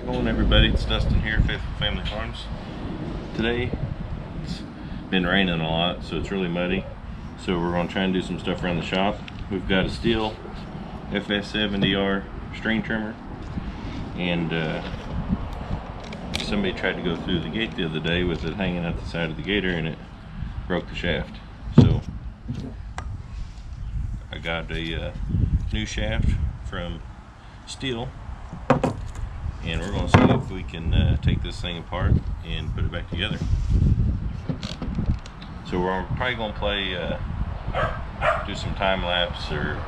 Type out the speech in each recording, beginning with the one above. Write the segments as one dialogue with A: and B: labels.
A: How's it going, everybody? It's Dustin here, Faithful Family Farms. Today it's been raining a lot, so it's really muddy, so we're going to try and do some stuff around the shop. We've got a steel FS70R string trimmer, and somebody tried to go through the gate the other day with it hanging out the side of the gator, and it broke the shaft. So I got a new shaft from Steel, and we're going to see if we can take this thing apart and put it back together. So we're probably going to play, do some time lapse or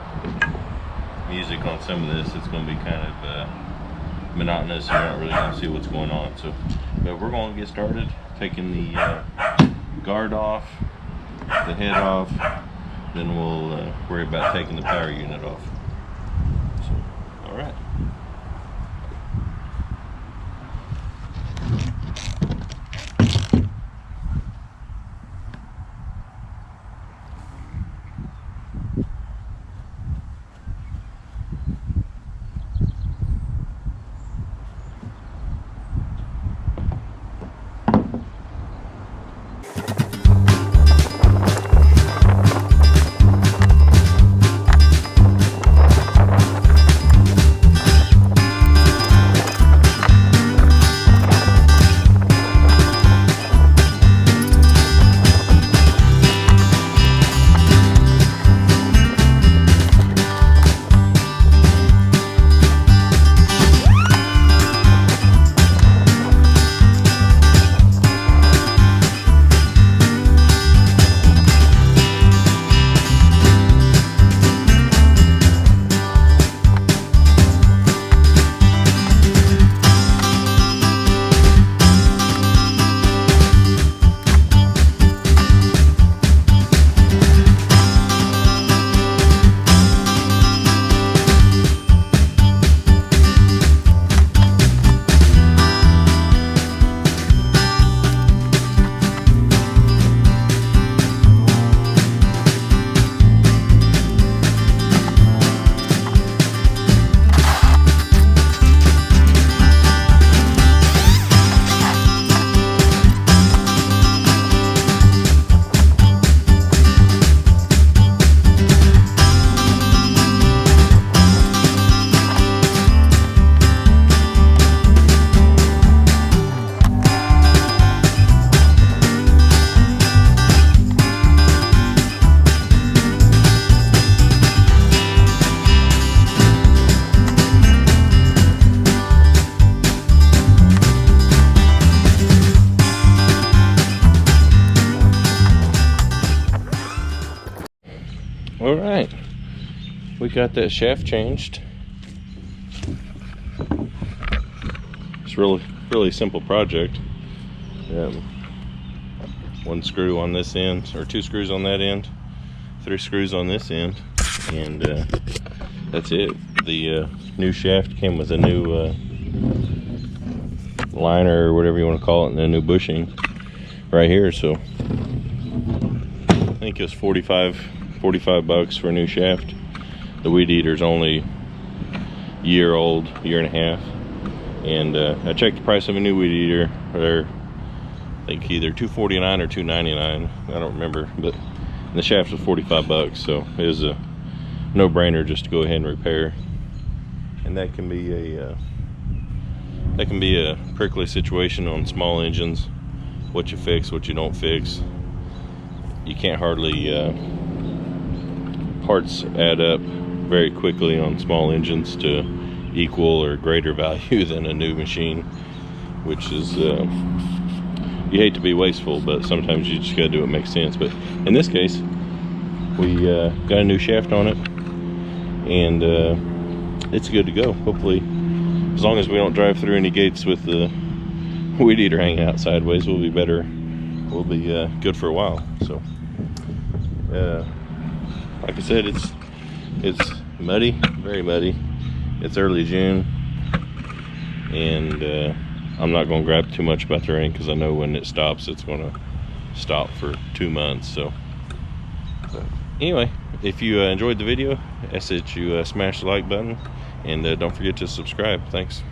A: music on some of this. It's going to be kind of monotonous, and you're not really going to see what's going on. So, but we're going to get started, taking the guard off, the head off, then we'll worry about taking the power unit off. So, all right. All right, we got that shaft changed. It's really simple project. One screw on this end, or two screws on that end, 3 screws on this end, and that's it. The new shaft came with a new liner, or whatever you want to call it, and a new bushing right here. So I think it was 45 bucks for a new shaft. The weed eater's only year old, year and a half, and I checked the price of a new weed eater. They're, I think, either $249 or $299, I don't remember, but the shaft was 45 bucks, so it was a no-brainer just to go ahead and repair. And that can be a prickly situation on small engines, what you fix, what you don't fix. You can't hardly parts add up very quickly on small engines to equal or greater value than a new machine, which is you hate to be wasteful, but sometimes you just gotta do what makes sense. But in this case, we got a new shaft on it, and it's good to go. Hopefully, as long as we don't drive through any gates with the weed eater hanging out sideways, we'll be better. We'll be good for a while. So like I said, it's muddy, very muddy. It's early June, and I'm not going to grab too much about the rain, because I know when it stops, it's going to stop for 2 months. So anyway, if you enjoyed the video, I ask that you smash the like button, and don't forget to subscribe. Thanks.